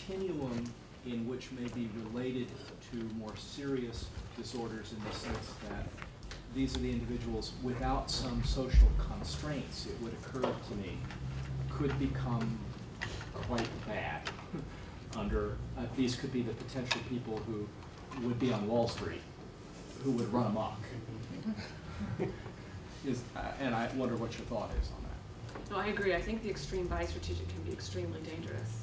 continuum in which may be related to more serious disorders, in the sense that these are the individuals without some social constraints, it would occur to me, could become quite bad. These could be the potential people who would be on Wall Street, who would run amok. And I wonder what your thought is on that. No, I agree. I think the extreme bi-strategic can be extremely dangerous,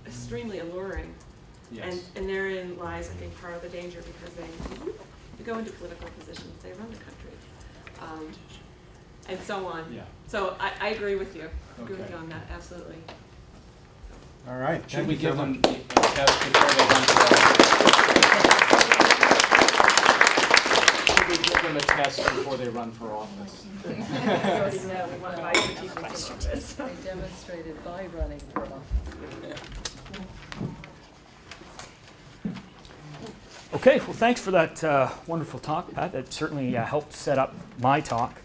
extremely alluring. Yes. And therein lies, I think, part of the danger, because they go into political positions, they run the country, and so on. Yeah. So I agree with you. I agree with Okay. you on that, absolutely. All right. Should Thank we you give so them much. a test before they run for office? Should we give them a test before they run for office? We already know we want bi-strategic interests. I demonstrated by running for office. Okay, well, thanks for that wonderful talk, Pat. That certainly helped set up my talk.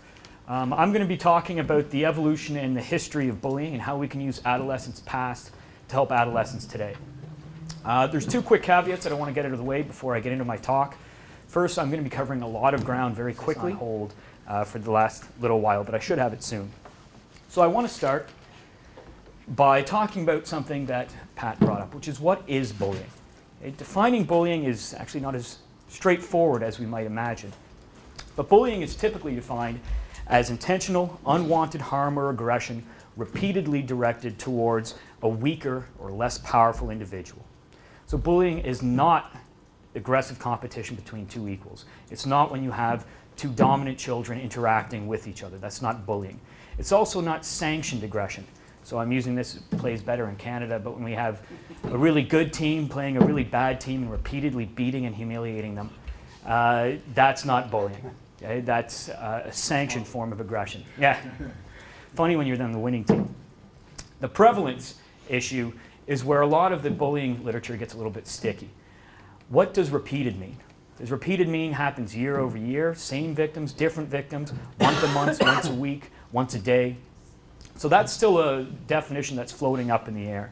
I'm going to be talking about the evolution and the history of bullying and how we can use adolescents past to help adolescents today. There's two quick caveats that I want to get out of the way before I get into my talk. First, I'm going to be covering a lot of ground very quickly, hold for the last little while, but I should have it soon. So I want to start by talking about something that Pat brought up, which is, what is bullying? Defining bullying is actually not as straightforward as we might imagine. But bullying is typically defined as intentional, unwanted harm or aggression repeatedly directed towards a weaker or less powerful individual. So bullying is not aggressive competition between two equals. It's not when you have two dominant children interacting with each other. That's not bullying. It's also not sanctioned aggression. So I'm using this, it plays better in Canada, but when we have a really good team playing a really bad team and repeatedly beating and humiliating them, that's not bullying. Okay? That's a sanctioned form of aggression. Yeah, funny when you're on the winning team. The prevalence issue is where a lot of the bullying literature gets a little bit sticky. What does repeated mean? Does repeated mean happens year over year, same victims, different victims, once a month, once a week, once a day? So that's still a definition that's floating up in the air.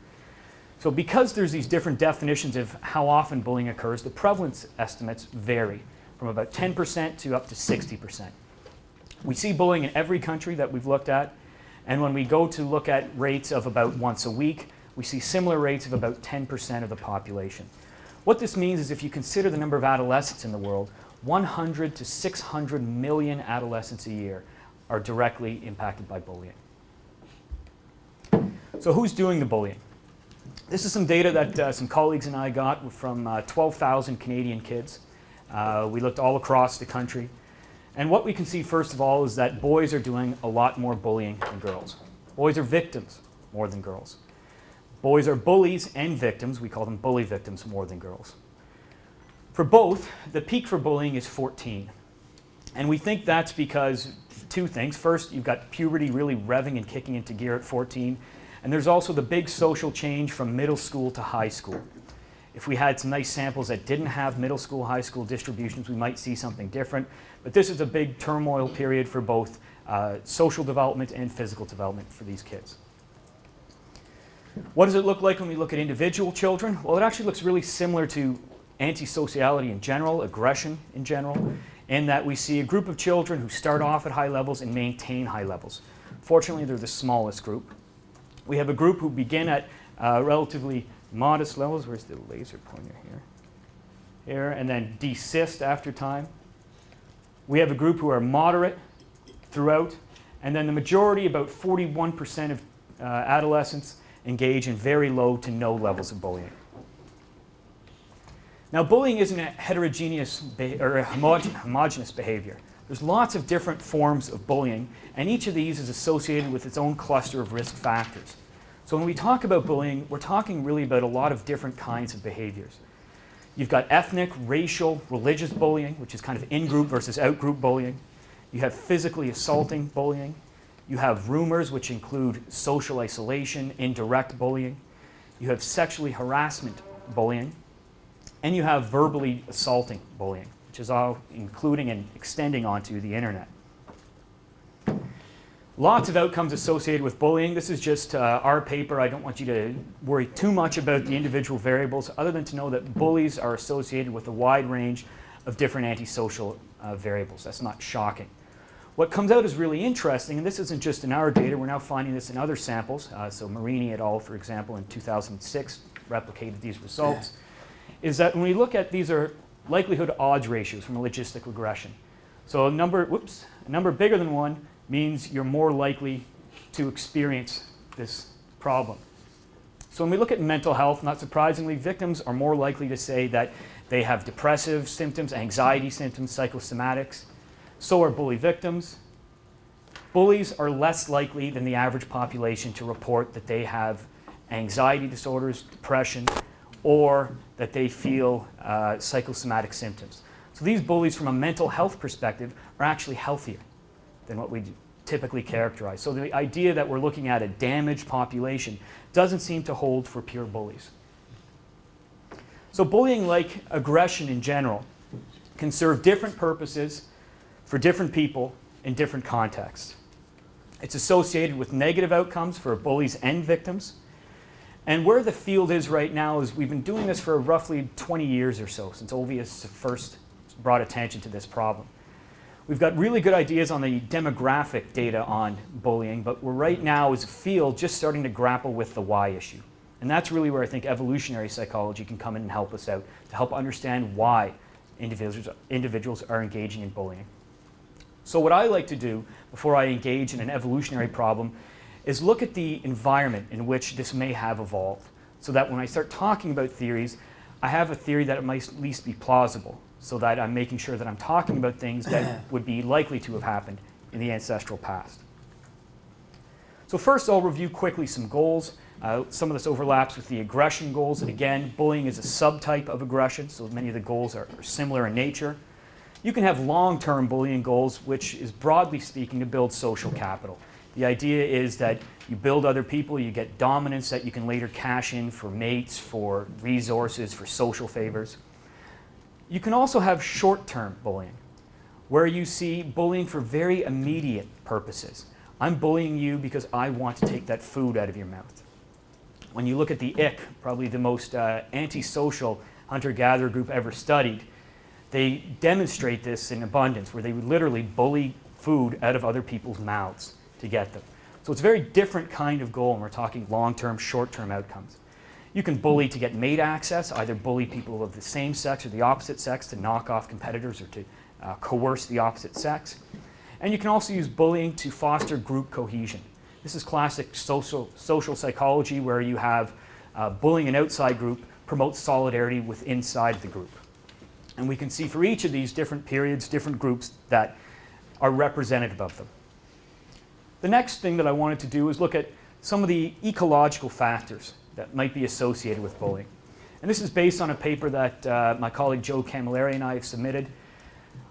So because there's these different definitions of how often bullying occurs, the prevalence estimates vary from about 10% to up to 60%. We see bullying in every country that we've looked at, and when we go to look at rates of about once a week, we see similar rates of about 10% of the population. What this means is, if you consider the number of adolescents in the world, 100 to 600 million adolescents a year are directly impacted by bullying. So who's doing the bullying? This is some data that some colleagues and I got from 12,000 Canadian kids. We looked all across the country. And what we can see, first of all, is that boys are doing a lot more bullying than girls. Boys are victims more than girls. Boys are bullies and victims. We call them bully victims more than girls. For both, the peak for bullying is 14. And we think that's because two things. First, you've got puberty really revving and kicking into gear at 14. And there's also the big social change from middle school to high school. If we had some nice samples that didn't have middle school, high school distributions, we might see something different. But this is a big turmoil period for both social development and physical development for these kids. What does it look like when we look at individual children? Well, it actually looks really similar to antisociality in general, aggression in general, in that we see a group of children who start off at high levels and maintain high levels. Fortunately, they're the smallest group. We have a group who begin at relatively modest levels. Where's the laser pointer here? Here, and then desist after time. We have a group who are moderate throughout, and then the majority, about 41% of adolescents, engage in very low to no levels of bullying. Now, bullying isn't a heterogeneous or a homogeneous behavior. There's lots of different forms of bullying, and each of these is associated with its own cluster of risk factors. So when we talk about bullying, we're talking really about a lot of different kinds of behaviors. You've got ethnic, racial, religious bullying, which is kind of in-group versus out-group bullying. You have physically assaulting bullying. You have rumors, which include social isolation, indirect bullying. You have sexually harassment bullying. And you have verbally assaulting bullying, which is all including and extending onto the internet. Lots of outcomes associated with bullying. This is just our paper. I don't want you to worry too much about the individual variables, other than to know that bullies are associated with a wide range of different antisocial variables. That's not shocking. What comes out is really interesting, and this isn't just in our data. We're now finding this in other samples. So Marini et al., for example, in 2006 replicated these results, is that when we look at these are likelihood odds ratios from a logistic regression. So a number bigger than 1 means you're more likely to experience this problem. So when we look at mental health, not surprisingly, victims are more likely to say that they have depressive symptoms, anxiety symptoms, psychosomatics. So are bully victims. Bullies are less likely than the average population to report that they have anxiety disorders, depression, or that they feel psychosomatic symptoms. So these bullies, from a mental health perspective, are actually healthier than what we typically characterize. So the idea that we're looking at a damaged population doesn't seem to hold for pure bullies. So bullying, like aggression in general, can serve different purposes for different people in different contexts. It's associated with negative outcomes for bullies and victims. And where the field is right now is we've been doing this for roughly 20 years or so, since Olvius first brought attention to this problem. We've got really good ideas on the demographic data on bullying, but we're right now as a field just starting to grapple with the why issue. And that's really where I think evolutionary psychology can come in and help us out, to help understand why individuals are engaging in bullying. So what I like to do before I engage in an evolutionary problem is look at the environment in which this may have evolved, so that when I start talking about theories, I have a theory that it might at least be plausible, so that I'm making sure that I'm talking about things that would be likely to have happened in the ancestral past. So first I'll review quickly some goals. Some of this overlaps with the aggression goals, and again, bullying is a subtype of aggression, so many of the goals are similar in nature. You can have long-term bullying goals, which is broadly speaking to build social capital. The idea is that you build other people, you get dominance that you can later cash in for mates, for resources, for social favors. You can also have short-term bullying, where you see bullying for very immediate purposes. I'm bullying you because I want to take that food out of your mouth. When you look at the ick, probably the most antisocial hunter-gatherer group ever studied, they demonstrate this in abundance, where they would literally bully food out of other people's mouths to get them. So it's a very different kind of goal, and we're talking long-term, short-term outcomes. You can bully to get mate access, either bully people of the same sex or the opposite sex to knock off competitors or to coerce the opposite sex. And you can also use bullying to foster group cohesion. This is classic social psychology, where you have bullying an outside group promotes solidarity with inside the group. And we can see for each of these different periods, different groups that are representative of them. The next thing that I wanted to do is look at some of the ecological factors that might be associated with bullying. And this is based on a paper that my colleague Joe Camilleri and I have submitted.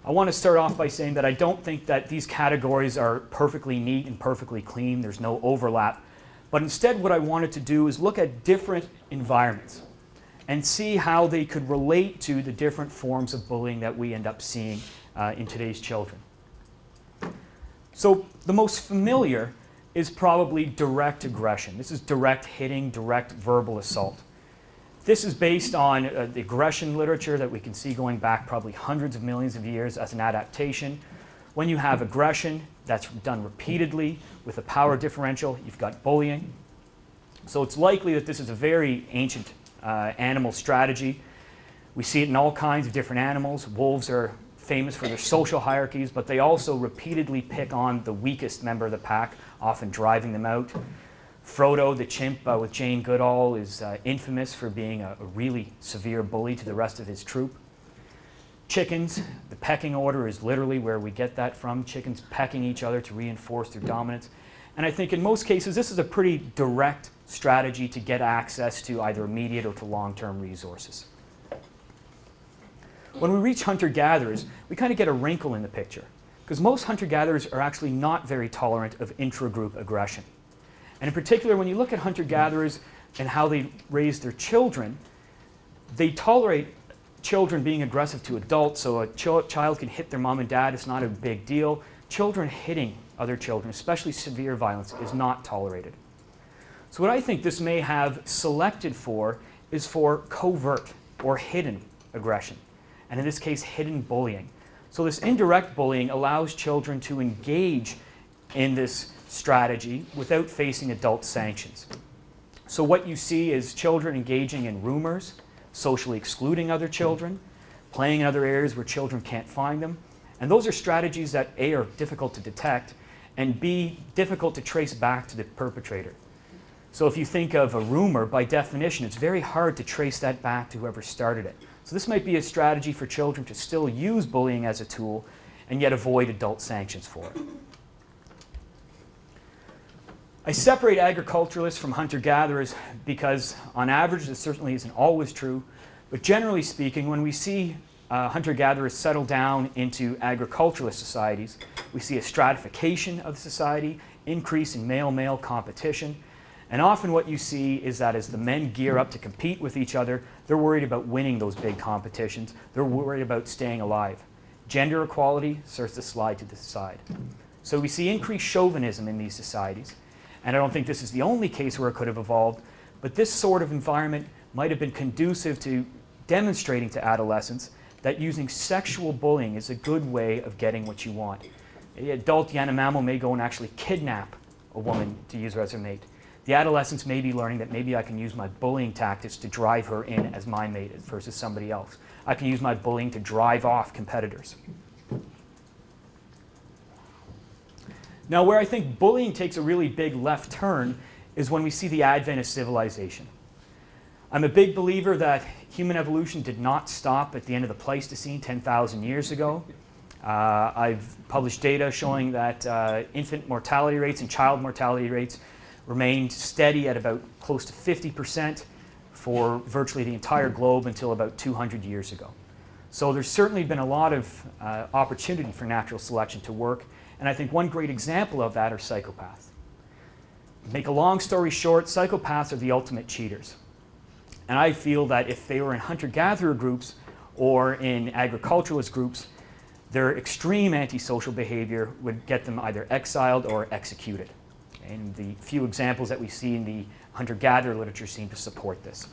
I want to start off by saying that I don't think that these categories are perfectly neat and perfectly clean. There's no overlap. But instead, what I wanted to do is look at different environments and see how they could relate to the different forms of bullying that we end up seeing in today's children. So the most familiar is probably direct aggression. This is direct hitting, direct verbal assault. This is based on the aggression literature that we can see going back probably hundreds of millions of years as an adaptation. When you have aggression that's done repeatedly with a power differential, you've got bullying. So it's likely that this is a very ancient animal strategy. We see it in all kinds of different animals. Wolves are famous for their social hierarchies, but they also repeatedly pick on the weakest member of the pack, often driving them out. Frodo, the chimp with Jane Goodall, is infamous for being a really severe bully to the rest of his troop. Chickens, the pecking order is literally where we get that from. Chickens pecking each other to reinforce their dominance. And I think in most cases, this is a pretty direct strategy to get access to either immediate or to long-term resources. When we reach hunter-gatherers, we kind of get a wrinkle in the picture, because most hunter-gatherers are actually not very tolerant of intra-group aggression. And in particular, when you look at hunter-gatherers and how they raise their children, they tolerate children being aggressive to adults, so a child can hit their mom and dad, it's not a big deal. Children hitting other children, especially severe violence, is not tolerated. So what I think this may have selected for is for covert or hidden aggression, and in this case, hidden bullying. So this indirect bullying allows children to engage in this strategy without facing adult sanctions. So what you see is children engaging in rumors, socially excluding other children, playing in other areas where children can't find them. And those are strategies that A, are difficult to detect, and B, difficult to trace back to the perpetrator. So if you think of a rumor, by definition, it's very hard to trace that back to whoever started it. So this might be a strategy for children to still use bullying as a tool and yet avoid adult sanctions for it. I separate agriculturalists from hunter-gatherers because, on average, this certainly isn't always true, but generally speaking, when we see hunter-gatherers settle down into agriculturalist societies, we see a stratification of the society, increase in male-male competition, and often what you see is that as the men gear up to compete with each other, they're worried about winning those big competitions. They're worried about staying alive. Gender equality starts to slide to the side. So we see increased chauvinism in these societies. And I don't think this is the only case where it could have evolved, but this sort of environment might have been conducive to demonstrating to adolescents that using sexual bullying is a good way of getting what you want. The adult Yanomamo may go and actually kidnap a woman to use her as her mate. The adolescents may be learning that maybe I can use my bullying tactics to drive her in as my mate versus somebody else. I can use my bullying to drive off competitors. Now, where I think bullying takes a really big left turn is when we see the advent of civilization. I'm a big believer that human evolution did not stop at the end of the Pleistocene 10,000 years ago. I've published data showing that infant mortality rates and child mortality rates remained steady at about close to 50% for virtually the entire globe until about 200 years ago. So there's certainly been a lot of opportunity for natural selection to work, and I think one great example of that are psychopaths. Make a long story short, psychopaths are the ultimate cheaters. And I feel that if they were in hunter-gatherer groups or in agriculturalist groups, their extreme antisocial behavior would get them either exiled or executed. And the few examples that we see in the hunter-gatherer literature seem to support this.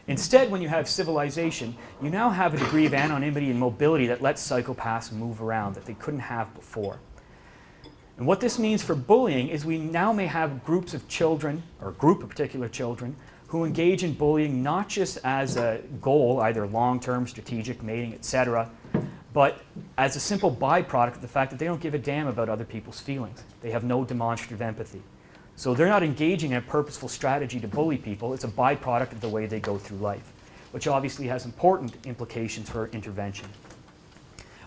Instead, when you have civilization, you now have a degree of anonymity and mobility that lets psychopaths move around that they couldn't have before. And what this means for bullying is we now may have groups of children, or a group of particular children, who engage in bullying not just as a goal, either long-term, strategic, mating, etc., but as a simple byproduct of the fact that they don't give a damn about other people's feelings. They have no demonstrative empathy. So they're not engaging in a purposeful strategy to bully people. It's a byproduct of the way they go through life, which obviously has important implications for intervention.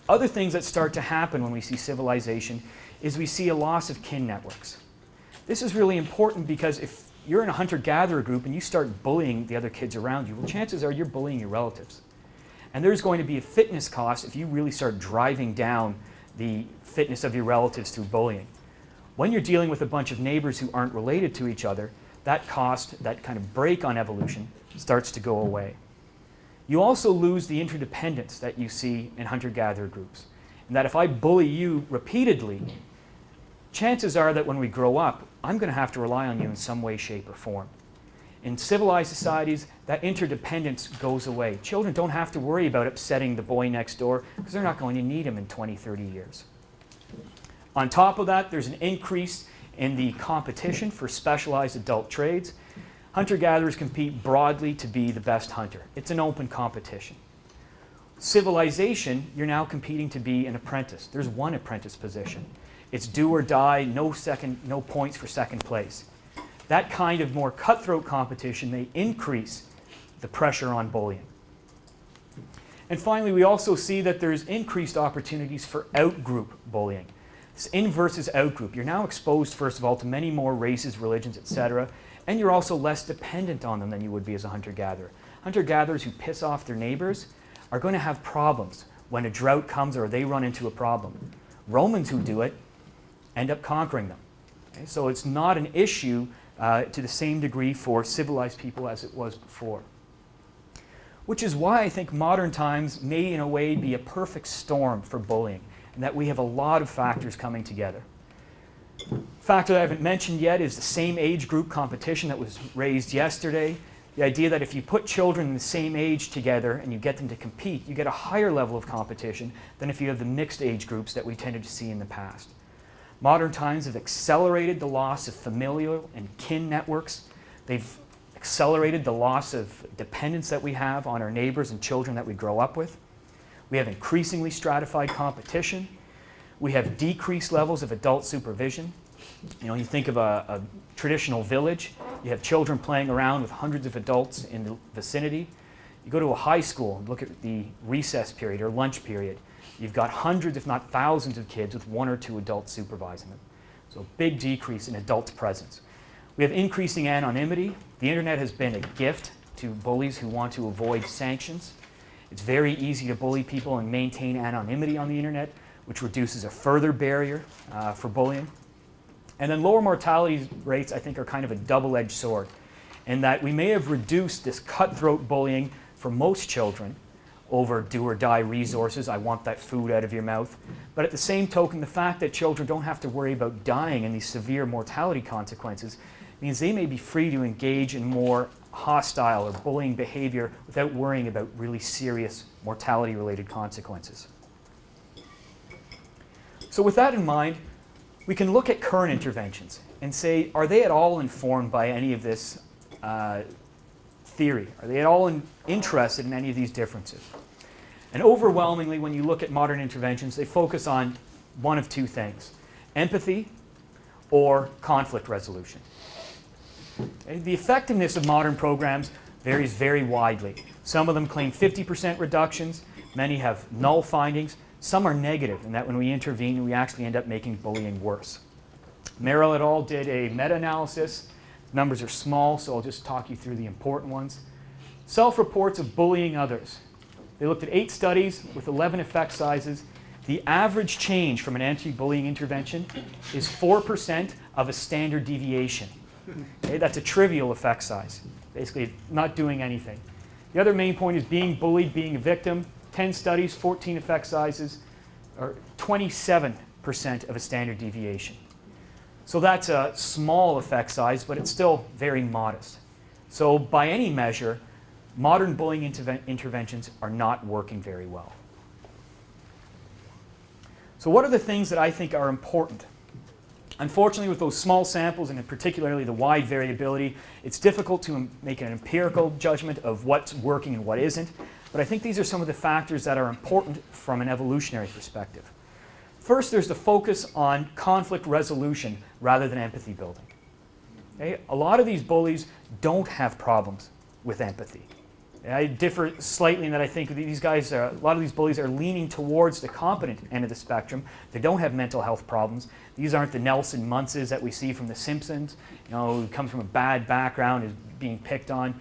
Other things that start to happen when we see civilization is we see a loss of kin networks. This is really important because if you're in a hunter-gatherer group and you start bullying the other kids around you, well, chances are you're bullying your relatives. And there's going to be a fitness cost if you really start driving down the fitness of your relatives through bullying. When you're dealing with a bunch of neighbors who aren't related to each other, that cost, that kind of brake on evolution, starts to go away. You also lose the interdependence that you see in hunter-gatherer groups. And that if I bully you repeatedly, chances are that when we grow up, I'm going to have to rely on you in some way, shape, or form. In civilized societies, that interdependence goes away. Children don't have to worry about upsetting the boy next door because they're not going to need him in 20, 30 years. On top of that, there's an increase in the competition for specialized adult trades. Hunter-gatherers compete broadly to be the best hunter. It's an open competition. Civilization, you're now competing to be an apprentice. There's one apprentice position. It's do or die, no points for second place. That kind of more cutthroat competition may increase the pressure on bullying. And finally, we also see that there's increased opportunities for out-group bullying. This in versus out-group. You're now exposed, first of all, to many more races, religions, etc., and you're also less dependent on them than you would be as a hunter-gatherer. Hunter-gatherers who piss off their neighbors are going to have problems when a drought comes or they run into a problem. Romans who do it end up conquering them. Okay? So it's not an issue to the same degree for civilized people as it was before. Which is why I think modern times may in a way be a perfect storm for bullying, and that we have a lot of factors coming together. Factor that I haven't mentioned yet is the same age group competition that was raised yesterday. The idea that if you put children in the same age together and you get them to compete, you get a higher level of competition than if you have the mixed age groups that we tended to see in the past. Modern times have accelerated the loss of familial and kin networks. They've accelerated the loss of dependence that we have on our neighbors and children that we grow up with. We have increasingly stratified competition. We have decreased levels of adult supervision. You know, you think of a traditional village, you have children playing around with hundreds of adults in the vicinity. You go to a high school and look at the recess period or lunch period. You've got hundreds, if not thousands of kids with one or two adults supervising them. So a big decrease in adult presence. We have increasing anonymity. The internet has been a gift to bullies who want to avoid sanctions. It's very easy to bully people and maintain anonymity on the internet, which reduces a further barrier for bullying. And then lower mortality rates, I think, are kind of a double-edged sword, in that we may have reduced this cutthroat bullying for most children over do-or-die resources. I want that food out of your mouth. But at the same token, the fact that children don't have to worry about dying and these severe mortality consequences means they may be free to engage in more hostile or bullying behavior without worrying about really serious mortality-related consequences. So with that in mind, we can look at current interventions and say, are they at all informed by any of this theory? Are they at all interested in any of these differences? And overwhelmingly, when you look at modern interventions, they focus on one of two things: empathy or conflict resolution. Okay? The effectiveness of modern programs varies very widely. Some of them claim 50% reductions. Many have null findings. Some are negative in that when we intervene, we actually end up making bullying worse. Merrill et al. Did a meta-analysis. Numbers are small, so I'll just talk you through the important ones. Self-reports of bullying others. They looked at 8 studies with 11 effect sizes. The average change from an anti-bullying intervention is 4% of a standard deviation. Okay, that's a trivial effect size, basically not doing anything. The other main point is being bullied, being a victim. 10 studies, 14 effect sizes, or 27% of a standard deviation. So that's a small effect size, but it's still very modest. So by any measure, modern bullying interventions are not working very well. So what are the things that I think are important? Unfortunately, with those small samples, and particularly the wide variability, it's difficult to make an empirical judgment of what's working and what isn't. But I think these are some of the factors that are important from an evolutionary perspective. First, there's the focus on conflict resolution rather than empathy building. Okay? A lot of these bullies don't have problems with empathy. I differ slightly in that I think these guys, a lot of these bullies are leaning towards the competent end of the spectrum. They don't have mental health problems. These aren't the Nelson Muntzes that we see from The Simpsons, who come from a bad background, is being picked on.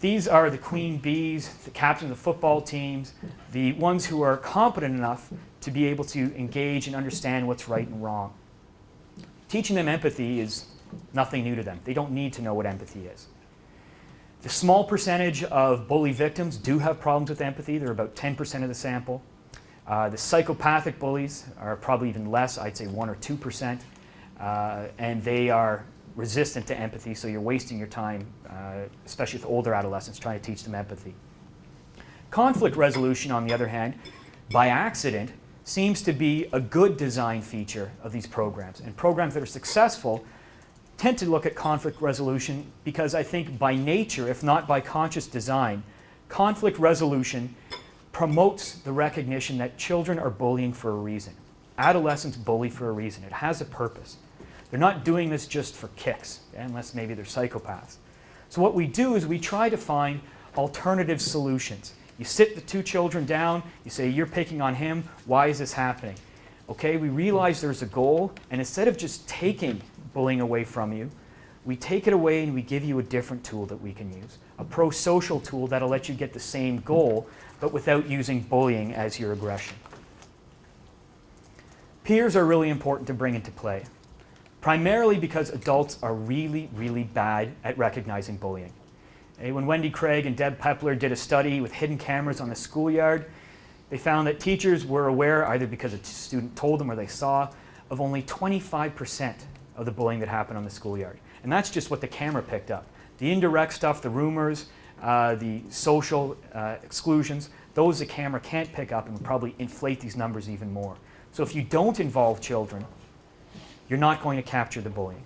These are the queen bees, the captains of football teams, the ones who are competent enough to be able to engage and understand what's right and wrong. Teaching them empathy is nothing new to them. They don't need to know what empathy is. The small percentage of bully victims do have problems with empathy. They're about 10% of the sample. The psychopathic bullies are probably even less, I'd say 1 or 2%, and they are resistant to empathy, so you're wasting your time, especially with older adolescents, trying to teach them empathy. Conflict resolution, on the other hand, by accident, seems to be a good design feature of these programs. And programs that are successful tend to look at conflict resolution because I think by nature, if not by conscious design, conflict resolution promotes the recognition that children are bullying for a reason. Adolescents bully for a reason. It has a purpose. They're not doing this just for kicks, unless maybe they're psychopaths. So what we do is we try to find alternative solutions. You sit the 2 children down, you say, you're picking on him, why is this happening? Okay, we realize there's a goal, and instead of just taking bullying away from you, we take it away and we give you a different tool that we can use. A pro-social tool that'll let you get the same goal, but without using bullying as your aggression. Peers are really important to bring into play. Primarily because adults are really, really bad at recognizing bullying. When Wendy Craig and Deb Pepler did a study with hidden cameras on the schoolyard, they found that teachers were aware, either because a student told them or they saw, of only 25% of the bullying that happened on the schoolyard. And that's just what the camera picked up. The indirect stuff, the rumors, the social exclusions, those the camera can't pick up and will probably inflate these numbers even more. So if you don't involve children, you're not going to capture the bullying,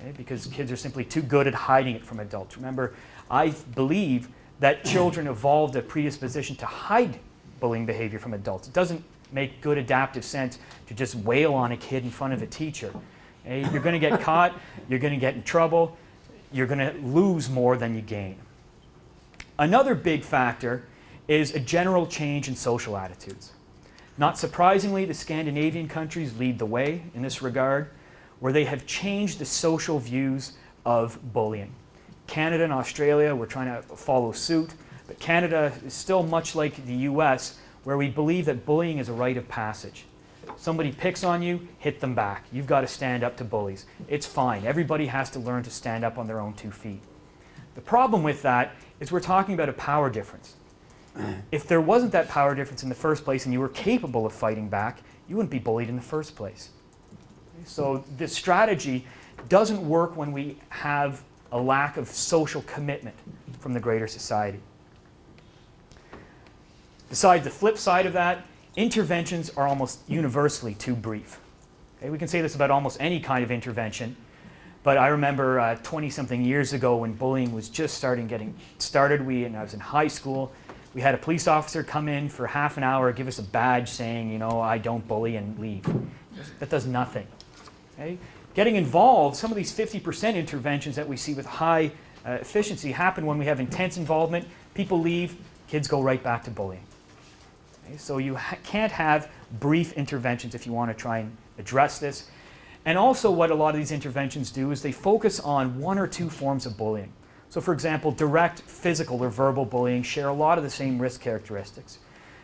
okay? Because kids are simply too good at hiding it from adults. Remember, I believe that children evolved a predisposition to hide bullying behavior from adults. It doesn't make good adaptive sense to just wail on a kid in front of a teacher. Okay? You're going to get caught, you're going to get in trouble, you're going to lose more than you gain. Another big factor is a general change in social attitudes. Not surprisingly, the Scandinavian countries lead the way in this regard, where they have changed the social views of bullying. Canada and Australia were trying to follow suit, but Canada is still much like the US, where we believe that bullying is a rite of passage. Somebody picks on you, hit them back. You've got to stand up to bullies. It's fine. Everybody has to learn to stand up on their own 2 feet. The problem with that is we're talking about a power difference. If there wasn't that power difference in the first place and you were capable of fighting back, you wouldn't be bullied in the first place. So this strategy doesn't work when we have a lack of social commitment from the greater society. Besides the flip side of that, interventions are almost universally too brief. Okay, we can say this about almost any kind of intervention, but I remember 20-something years ago when bullying was just getting started. And I was in high school. We had a police officer come in for half an hour, give us a badge saying, you know, I don't bully, and leave. That does nothing. Okay? Getting involved, some of these 50% interventions that we see with high efficiency happen when we have intense involvement. People leave, kids go right back to bullying. Okay? So you can't have brief interventions if you want to try and address this. And also what a lot of these interventions do is they focus on 1 or 2 forms of bullying. So for example, direct physical or verbal bullying share a lot of the same risk characteristics.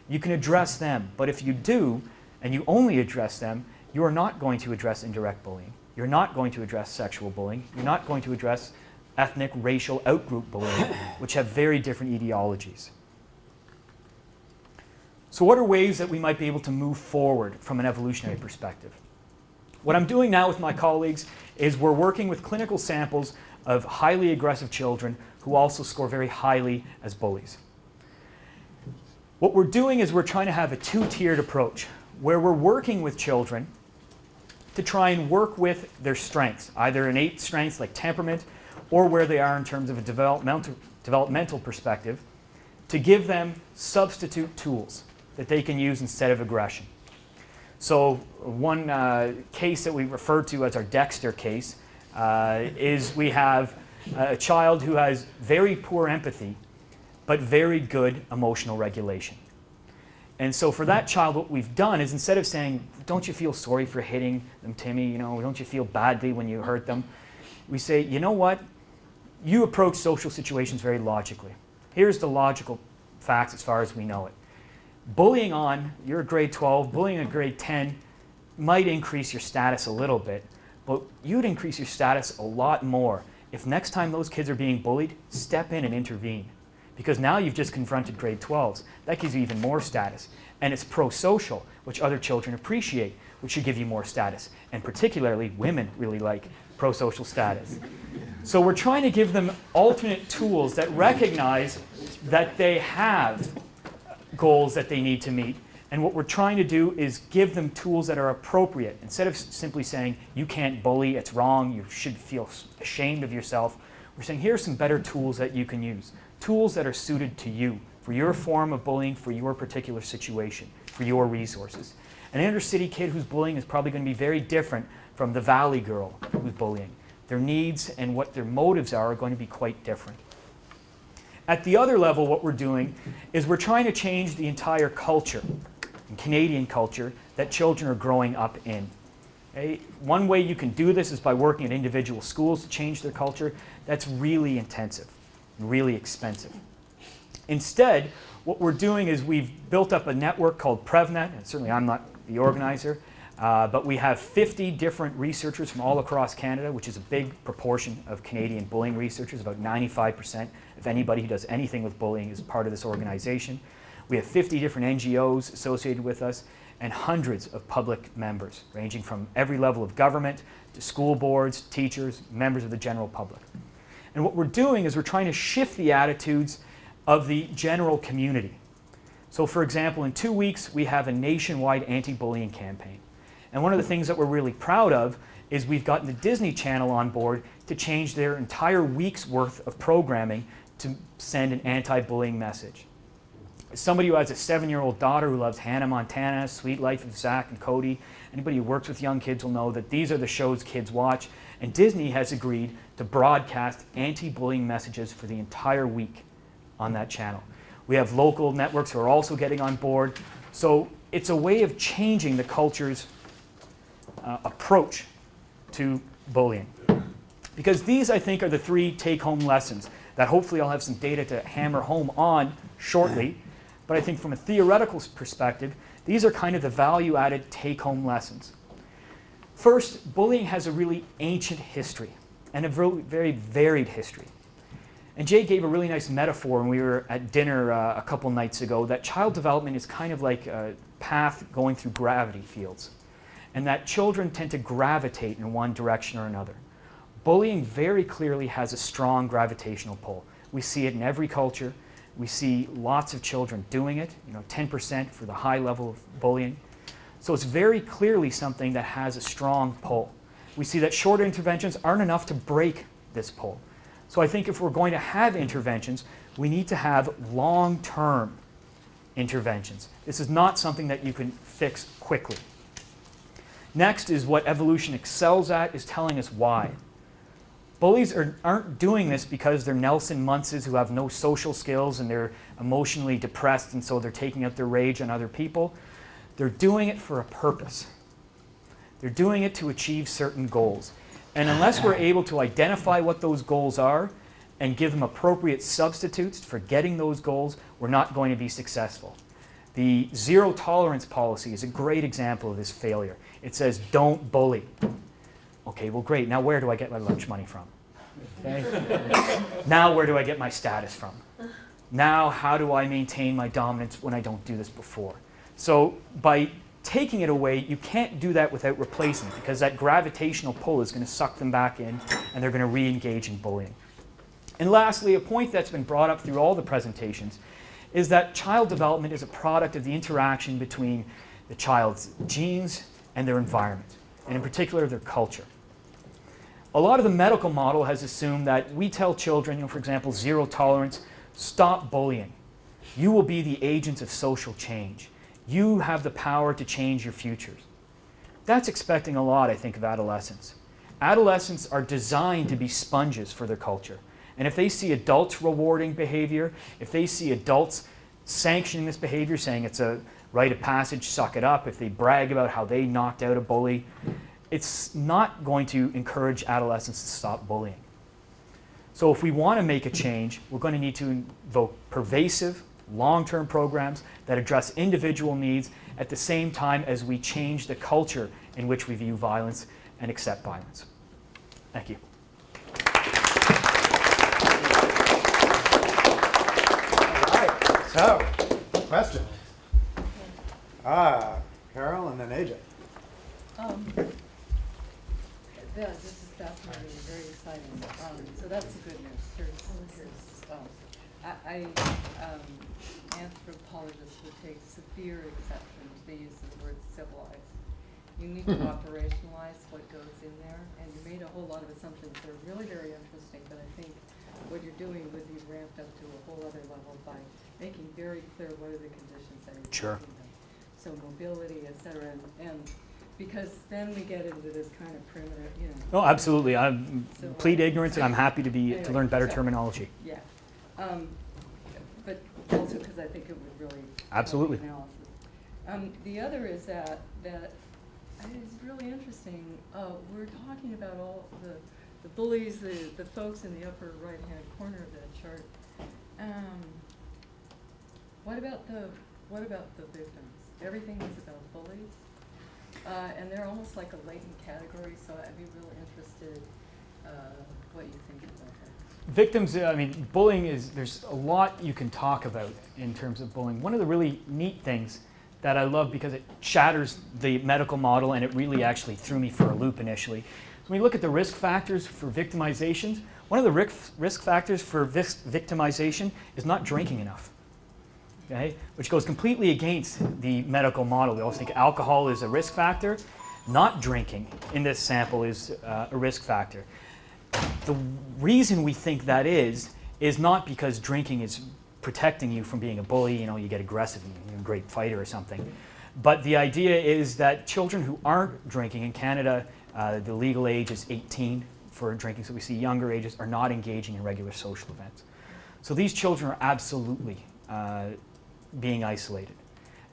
You can address them, but if you do, and you only address them, you are not going to address indirect bullying. You're not going to address sexual bullying. You're not going to address ethnic, racial, outgroup bullying, which have very different ideologies. So what are ways that we might be able to move forward from an evolutionary perspective? What I'm doing now with my colleagues is we're working with clinical samples of highly aggressive children who also score very highly as bullies. What we're doing is we're trying to have a 2-tiered approach where we're working with children to try and work with their strengths, either innate strengths like temperament or where they are in terms of a developmental perspective, to give them substitute tools that they can use instead of aggression. So one case that we refer to as our Dexter case is we have a child who has very poor empathy, but very good emotional regulation. And so for that child, what we've done is instead of saying, don't you feel sorry for hitting them, Timmy? You know, don't you feel badly when you hurt them? We say, you know what? You approach social situations very logically. Here's the logical facts as far as we know it. Bullying on, you're a grade 12, bullying a grade 10 might increase your status a little bit, but you'd increase your status a lot more if next time those kids are being bullied, step in and intervene. Because now you've just confronted grade 12s. That gives you even more status. And it's pro-social, which other children appreciate, which should give you more status. And particularly, women really like pro-social status. So we're trying to give them alternate tools that recognize that they have goals that they need to meet. And what we're trying to do is give them tools that are appropriate. Instead of simply saying, you can't bully, it's wrong, you should feel ashamed of yourself, we're saying, here are some better tools that you can use. Tools that are suited to you, for your form of bullying, for your particular situation, for your resources. An inner city kid who's bullying is probably going to be very different from the valley girl who's bullying. Their needs and what their motives are going to be quite different. At the other level, what we're doing is we're trying to change the entire culture, Canadian culture, that children are growing up in. Okay? One way you can do this is by working at individual schools to change their culture. That's really intensive, really expensive. Instead, what we're doing is we've built up a network called PrevNet, and certainly I'm not the organizer, but we have 50 different researchers from all across Canada, which is a big proportion of Canadian bullying researchers. About 95% of anybody who does anything with bullying is part of this organization. We have 50 different NGOs associated with us, and hundreds of public members, ranging from every level of government to school boards, teachers, members of the general public. And what we're doing is we're trying to shift the attitudes of the general community. So for example, in 2 weeks, we have a nationwide anti-bullying campaign. And one of the things that we're really proud of is we've gotten the Disney Channel on board to change their entire week's worth of programming to send an anti-bullying message. As somebody who has a 7-year-old daughter who loves Hannah Montana, Sweet Life of Zack and Cody, anybody who works with young kids will know that these are the shows kids watch, and Disney has agreed to broadcast anti-bullying messages for the entire week on that channel. We have local networks who are also getting on board. So it's a way of changing the culture's approach to bullying. Because these, I think, are the 3 take-home lessons that hopefully I'll have some data to hammer home on shortly. But I think from a theoretical perspective, these are kind of the value-added take-home lessons. First, bullying has a really ancient history and a very varied history. And Jay gave a really nice metaphor when we were at dinner a couple nights ago, that child development is kind of like a path going through gravity fields, and that children tend to gravitate in one direction or another. Bullying very clearly has a strong gravitational pull. We see it in every culture. We see lots of children doing it, 10% for the high level of bullying. So it's very clearly something that has a strong pull. We see that short interventions aren't enough to break this pull. So I think if we're going to have interventions, we need to have long-term interventions. This is not something that you can fix quickly. Next is what evolution excels at, is telling us why. Bullies aren't doing this because they're Nelson Munces who have no social skills and they're emotionally depressed and so they're taking out their rage on other people. They're doing it for a purpose. They're doing it to achieve certain goals. And unless we're able to identify what those goals are and give them appropriate substitutes for getting those goals, we're not going to be successful. The zero tolerance policy is a great example of this failure. It says, don't bully. Okay, well, great. Now where do I get my lunch money from? Okay. Now where do I get my status from? Now how do I maintain my dominance when I don't do this before? So by taking it away, you can't do that without replacing it, because that gravitational pull is going to suck them back in and they're going to re-engage in bullying. And lastly, a point that's been brought up through all the presentations is that child development is a product of the interaction between the child's genes and their environment, and in particular their culture. A lot of the medical model has assumed that we tell children, for example, zero tolerance, stop bullying. You will be the agents of social change. You have the power to change your futures. That's expecting a lot, I think, of adolescents. Adolescents are designed to be sponges for their culture. And if they see adults rewarding behavior, if they see adults sanctioning this behavior, saying it's a rite of passage, suck it up, if they brag about how they knocked out a bully, it's not going to encourage adolescents to stop bullying. So if we want to make a change, we're going to need to invoke pervasive, long-term programs that address individual needs at the same time as we change the culture in which we view violence and accept violence. Thank you. All right, so questions? Carol and then AJ. Yeah, this is fascinating and very exciting. So that's the good news. Anthropologists would take severe exception to the use of the word civilized. You need to operationalize what goes in there, and you made a whole lot of assumptions that are really very interesting, but I think what you're doing would be ramped up to a whole other level by making very clear what are the conditions that you're Sure. talking about. So mobility, et cetera, and because then we get into this kind of primitive, Oh, absolutely. I Civilized. plead ignorance, and I'm happy to learn better terminology. Yeah, but also because I think it would really help Absolutely. analysis. The other is that it's really interesting. We're talking about all the bullies, the folks in the upper right-hand corner of that chart. What about the victims? Everything is about bullies, and they're almost like a latent category. So I'd be really interested what you think about that. Victims, I mean, bullying is, there's a lot you can talk about in terms of bullying. One of the really neat things that I love because it shatters the medical model, and it really actually threw me for a loop initially. So when you look at the risk factors for victimizations, one of the risk factors for victimization is not drinking enough, okay? Which goes completely against the medical model. We always think alcohol is a risk factor. Not drinking in this sample is a risk factor. The reason we think that is not because drinking is protecting you from being a bully, you get aggressive and you're a great fighter or something. But the idea is that children who aren't drinking, in Canada, the legal age is 18 for drinking, so we see younger ages are not engaging in regular social events. So these children are absolutely being isolated.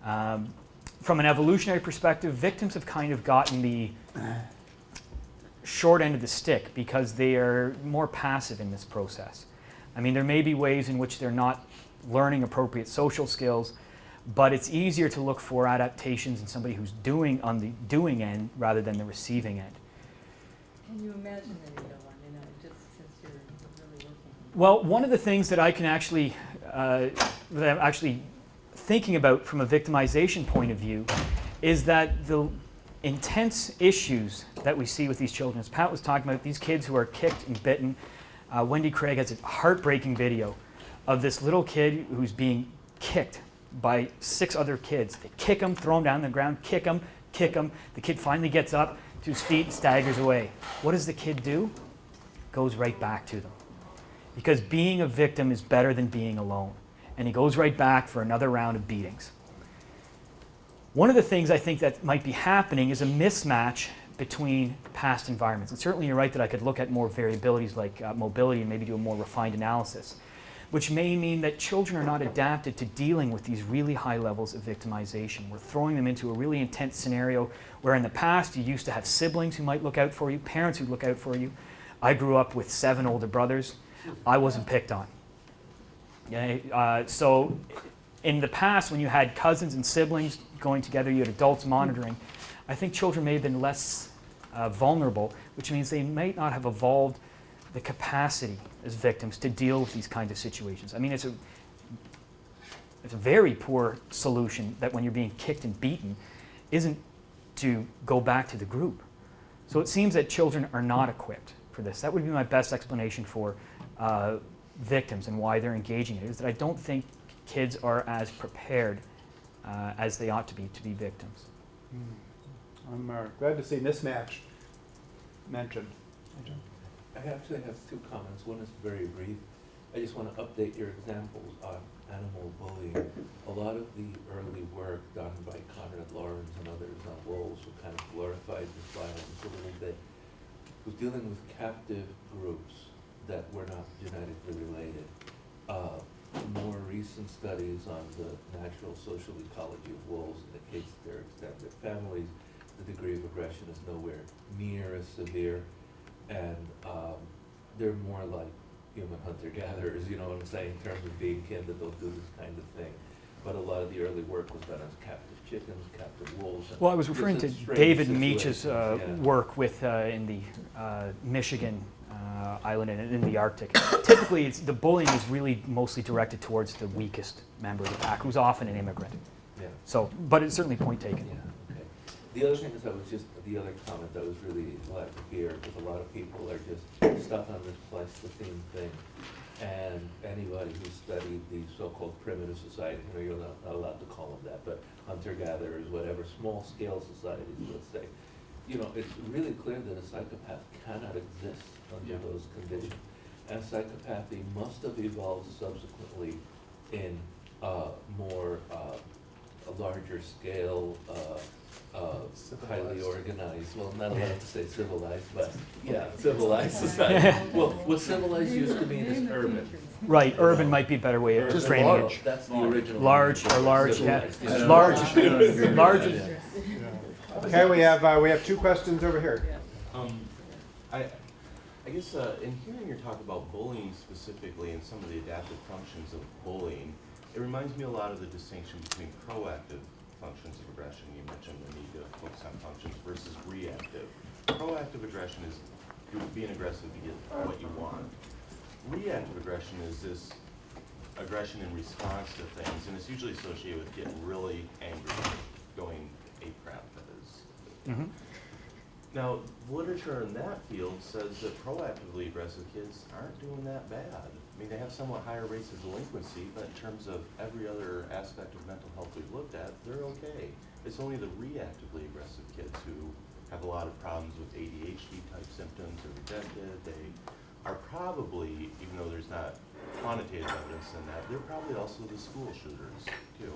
From an evolutionary perspective, victims have kind of gotten the short end of the stick because they are more passive in this process. I mean, there may be ways in which they're not learning appropriate social skills, but it's easier to look for adaptations in somebody who's doing on the doing end rather than the receiving end. Can you imagine that, just since you're really working? Well, one of the things that I can actually, that I'm actually thinking about from a victimization point of view is that the intense issues that we see with these children, as Pat was talking about, these kids who are kicked and bitten. Wendy Craig has a heartbreaking video of this little kid who's being kicked by 6 other kids. They kick him, throw him down on the ground, kick him. The kid finally gets up to his feet and staggers away. What does the kid do? Goes right back to them. Because being a victim is better than being alone. And he goes right back for another round of beatings. One of the things I think that might be happening is a mismatch between past environments. And certainly you're right that I could look at more variabilities like mobility and maybe do a more refined analysis, which may mean that children are not adapted to dealing with these really high levels of victimization. We're throwing them into a really intense scenario where in the past you used to have siblings who might look out for you, parents who look out for you. I grew up with 7 older brothers. I wasn't picked on. Okay? So in the past, when you had cousins and siblings going together, you had adults monitoring, I think children may have been less vulnerable, which means they might not have evolved the capacity as victims to deal with these kinds of situations. I mean, it's a very poor solution that when you're being kicked and beaten isn't to go back to the group. So it seems that children are not equipped for this. That would be my best explanation for victims and why they're engaging in it, is that I don't think kids are as prepared as they ought to be victims. I'm glad to see mismatch mentioned. I actually have 2 comments. One is very brief. I just want to update your examples on animal bullying. A lot of the early work done by Conrad Lawrence and others on wolves who kind of glorified this violence a little bit was dealing with captive groups that were not genetically related. More recent studies on the natural social ecology of wolves indicates their extended families, the degree of aggression is nowhere near as severe, and they're more like human hunter-gatherers, you know what I'm saying, in terms of being kin, that they'll do this kind of thing. But a lot of the early work was done as captive chickens, captive wolves. Well, I was referring to David Meach's work with in the Michigan island and in the Arctic. Typically, the bullying is really mostly directed towards the weakest member of the pack, who's often an immigrant. Yeah. So, but it's certainly point taken. Yeah, okay. The other thing is the other comment I was really glad to hear, because a lot of people are just stuck on this Pleistocene thing. And anybody who studied the so-called primitive society, you're not allowed to call them that, but hunter-gatherers, whatever, small-scale societies, let's say, it's really clear that a psychopath cannot exist under those conditions. And psychopathy must have evolved subsequently in more, a larger scale, highly organized, well, not allowed to say civilized, but yeah, civilized society. Well, what civilized used to mean is urban. Right, urban might be a better way of Just framing large. it. That's the original. Large, yeah. Civilized. Large. Okay, we have 2 questions over here. I guess in hearing your talk about bullying specifically and some of the adaptive functions of bullying, it reminds me a lot of the distinction between proactive functions of aggression. You mentioned the need to focus on functions versus reactive. Proactive aggression is being aggressive to get what you want. Reactive aggression is this aggression in response to things, and it's usually associated with getting really angry, going ape crap, that is. Mhm. Now, literature in that field says that proactively aggressive kids aren't doing that bad. I mean, they have somewhat higher rates of delinquency, but in terms of every other aspect of mental health we've looked at, they're okay. It's only the reactively aggressive kids who have a lot of problems with ADHD type symptoms or rejected. They are probably, even though there's not quantitative evidence in that, they're probably also the school shooters too.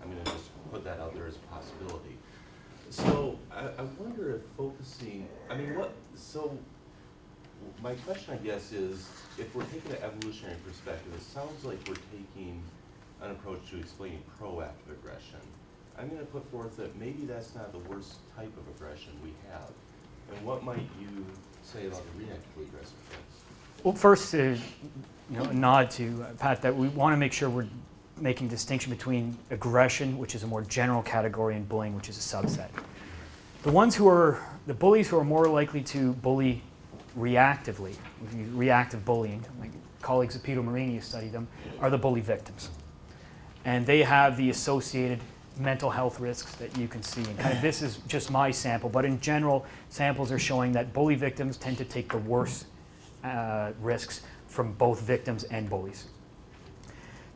I'm gonna just put that out there as a possibility. So I wonder if focusing, I mean, so my question, I guess, is if we're taking an evolutionary perspective, it sounds like we're taking an approach to explaining proactive aggression. I'm going to put forth that maybe that's not the worst type of aggression we have. And what might you say about the reactively aggressive kids? Well, first, a nod to Pat that we want to make sure we're making distinction between aggression, which is a more general category, and bullying, which is a subset. The bullies who are more likely to bully reactively, reactive bullying, my colleagues at Peter Marini who study them, are the bully victims. And they have the associated mental health risks that you can see. And kind of this is just my sample, but in general, samples are showing that bully victims tend to take the worst risks from both victims and bullies.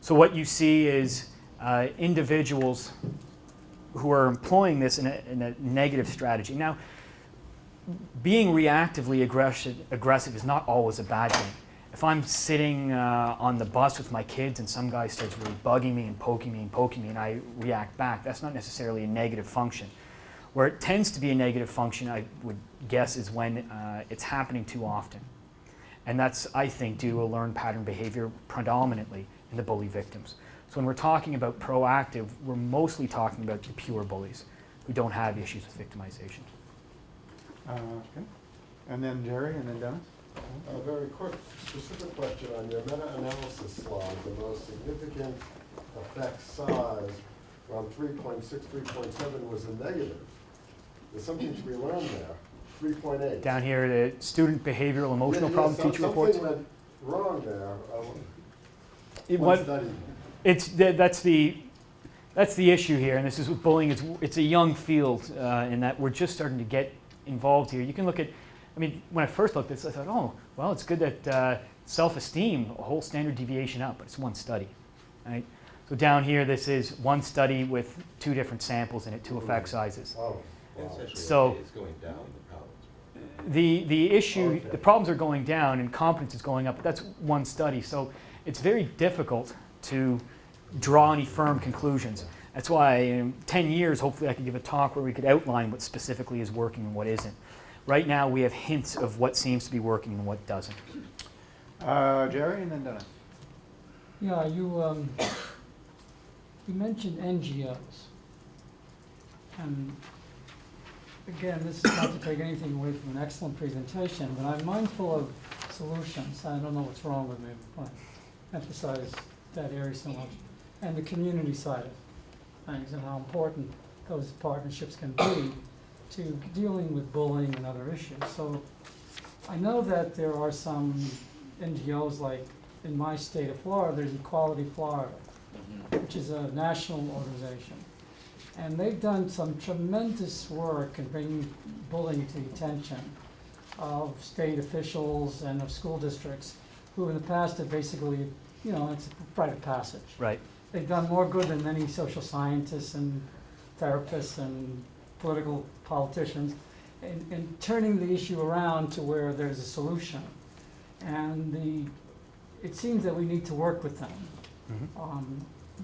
So what you see is individuals who are employing this in a negative strategy. Now, being reactively aggressive is not always a bad thing. If I'm sitting on the bus with my kids and some guy starts really bugging me and poking me and I react back, that's not necessarily a negative function. Where it tends to be a negative function, I would guess, is when it's happening too often. And that's, I think, due to a learned pattern behavior predominantly in the bully victims. So when we're talking about proactive, we're mostly talking about the pure bullies who don't have issues with victimization. Okay. And then Jerry, and then Dennis. A very quick, specific question on your meta-analysis slide. The most significant effect size, around 3.6, 3.7, was a negative. There's something to be learned there. 3.8. Down here, the student behavioral emotional problem teacher reports. Something went wrong there. That's the issue here, and this is with bullying. It's a young field in that we're just starting to get involved here. You can look at, I mean, when I first looked at this, I thought, oh, well, it's good that self-esteem, a whole standard deviation up, but it's one study, right? So down here, this is one study with 2 different samples in it, 2 effect sizes. Oh, It's wow. actually So- okay, it's going down, the problems. The issue, Okay. the problems are going down and competence is going up, but that's one study. So it's very difficult to draw any firm conclusions. That's why in 10 years, hopefully I could give a talk where we could outline what specifically is working and what isn't. Right now, we have hints of what seems to be working and what doesn't. Jerry, and then Dennis. Yeah, you mentioned NGOs. And again, this is not to take anything away from an excellent presentation, but I'm mindful of solutions. I don't know what's wrong with me, but I emphasize that area so much. And the community side of things and how important those partnerships can be to dealing with bullying and other issues. So I know that there are some NGOs, like in my state of Florida, there's Equality Florida, which is a national organization. And they've done some tremendous work in bringing bullying to the attention of state officials and of school districts who in the past have basically, you know, it's a rite of passage. Right. They've done more good than many social scientists and therapists and political politicians in turning the issue around to where there's a solution. And it seems that we need to work with them.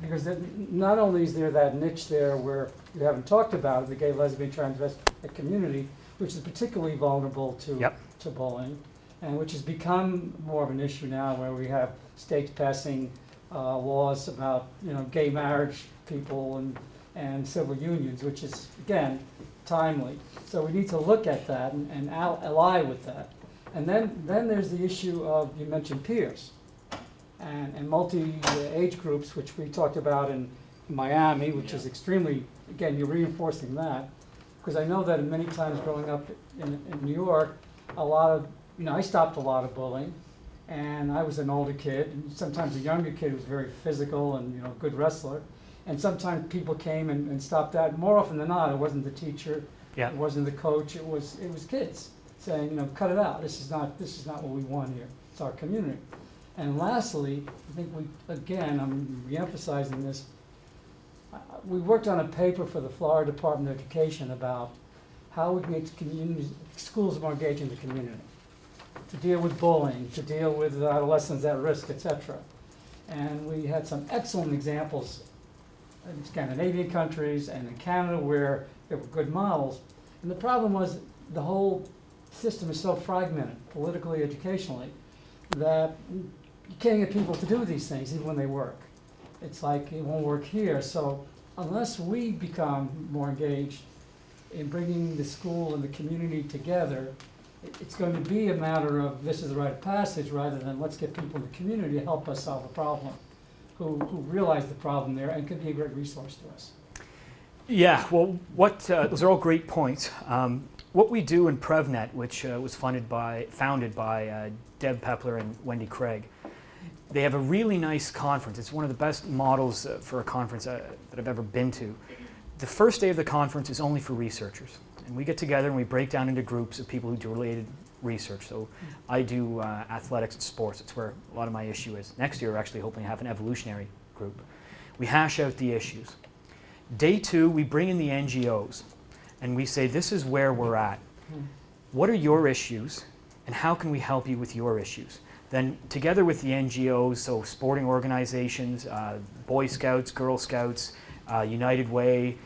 Because not only is there that niche there where you haven't talked about, the gay, lesbian, transvestite community, which is particularly vulnerable to bullying, and which has become more of an issue now where we have states passing laws about, you know, gay marriage people and civil unions, which is, again, timely. So we need to look at that and ally with that. And then there's the issue of, you mentioned peers and multi-age groups, which we talked about in Miami, which is extremely, again, you're reinforcing that. Because I know that many times growing up in New York, a lot of, you know, I stopped a lot of bullying. And I was an older kid, and sometimes a younger kid who was very physical and, good wrestler. And sometimes people came and stopped that. More often than not, it wasn't the teacher, Yeah. it wasn't the coach, it was kids saying, cut it out. This is not what we want here. It's our community. And lastly, I think I'm reemphasizing this. We worked on a paper for the Florida Department of Education about how we can get schools more engaged in the community, to deal with bullying, to deal with adolescents at risk, etc. And we had some excellent examples in Scandinavian countries and in Canada where there were good models. And the problem was the whole system is so fragmented, politically, educationally, that you can't get people to do these things even when they work. It's like it won't work here. So unless we become more engaged in bringing the school and the community together, it's going to be a matter of this is the rite of passage rather than let's get people in the community to help us solve a problem, who realize the problem there and can be a great resource to us. Yeah, well, those are all great points. What we do in PrevNet, which was founded by Deb Pepler and Wendy Craig, they have a really nice conference. It's one of the best models for a conference that I've ever been to. The first day of the conference is only for researchers. And we get together and we break down into groups of people who do related research. So I do athletics and sports. That's where a lot of my issue is. Next year, we're actually hoping to have an evolutionary group. We hash out the issues. Day 2, we bring in the NGOs and we say, this is where we're at. What are your issues and how can we help you with your issues? Then together with the NGOs, so sporting organizations, Boy Scouts, Girl Scouts, United Way,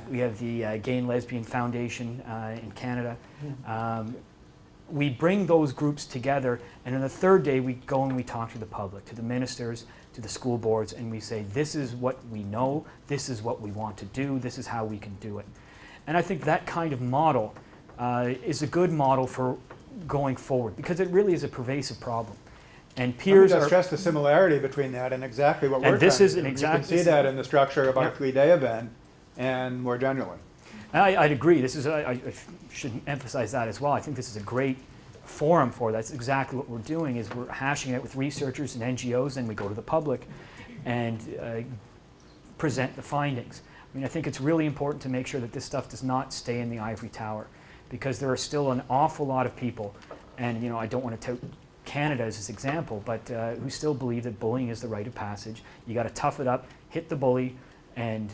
we have the Gay and Lesbian Foundation in Canada. We bring those groups together, and on the third day we go and we talk to the public, to the ministers, to the school boards, and we say, this is what we know, this is what we want to do, this is how we can do it. And I think that kind of model is a good model for going forward, because it really is a pervasive problem. And peers I'm going to are... stress the similarity between that and exactly what we're And this trying is to an do. exact- You can see that in the structure of our Yeah. 3-day event and more generally. I'd agree. This is I should emphasize that as well. I think this is a great forum for that. That's exactly what we're doing. Is we're hashing it with researchers and NGOs, and we go to the public and present the findings. I mean, I think it's really important to make sure that this stuff does not stay in the ivory tower, because there are still an awful lot of people, and I don't want to tout Canada as this example, but who still believe that bullying is the rite of passage. You got to tough it up, hit the bully, and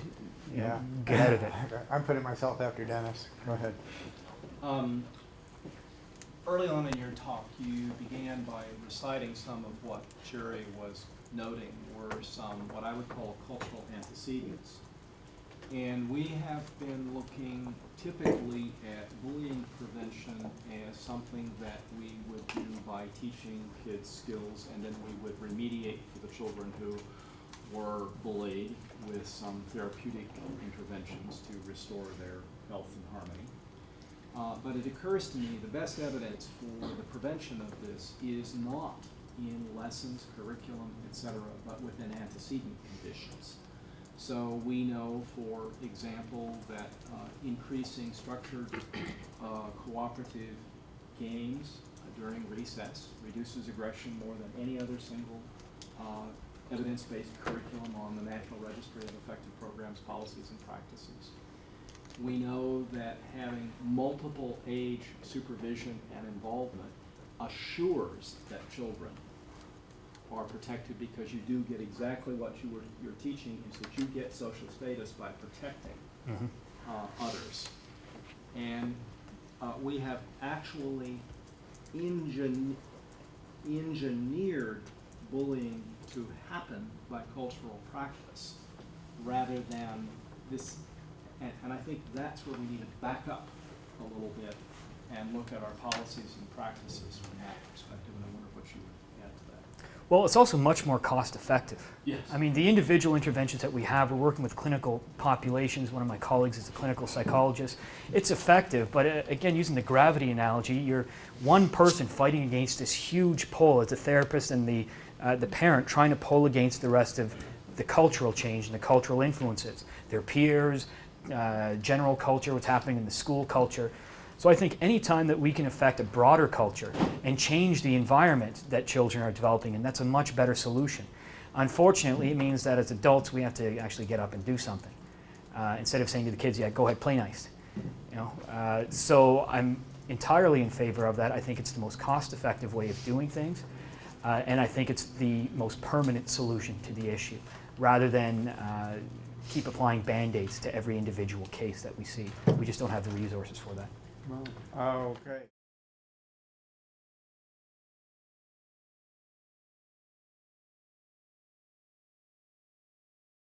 get out of it. I'm putting myself after Dennis. Go ahead. Early on in your talk, you began by reciting some of what Jerry was noting were some what I would call cultural antecedents. And we have been looking typically at bullying prevention as something that we would do by teaching kids skills, and then we would remediate for the children who were bullied with some therapeutic interventions to restore their health and harmony. But it occurs to me the best evidence for the prevention of this is not in lessons, curriculum, etc., but within antecedent conditions. So we know, for example, that increasing structured cooperative games during recess reduces aggression more than any other single evidence-based curriculum on the National Registry of Effective Programs, Policies, and Practices. We know that having multiple age supervision and involvement assures that children are protected, because you do get exactly what you're teaching, is that you get social status by protecting others. And we have actually engineered bullying to happen by cultural practice rather than this, and I think that's where we need to back up a little bit and look at our policies and practices from that perspective, and I wonder what you would add to that. Well, it's also much more cost effective. Yes. I mean, the individual interventions that we have, we're working with clinical populations. One of my colleagues is a clinical psychologist. It's effective, but again, using the gravity analogy, you're one person fighting against this huge pull as a therapist and the parent trying to pull against the rest of the cultural change and the cultural influences, their peers, general culture, what's happening in the school culture. So I think any time that we can affect a broader culture and change the environment that children are developing in, that's a much better solution. Unfortunately, it means that as adults we have to actually get up and do something instead of saying to the kids, yeah, go ahead, play nice. You know, so I'm entirely in favor of that. I think it's the most cost-effective way of doing things, and I think it's the most permanent solution to the issue, rather than keep applying Band-Aids to every individual case that we see. We just don't have the resources for that. Okay.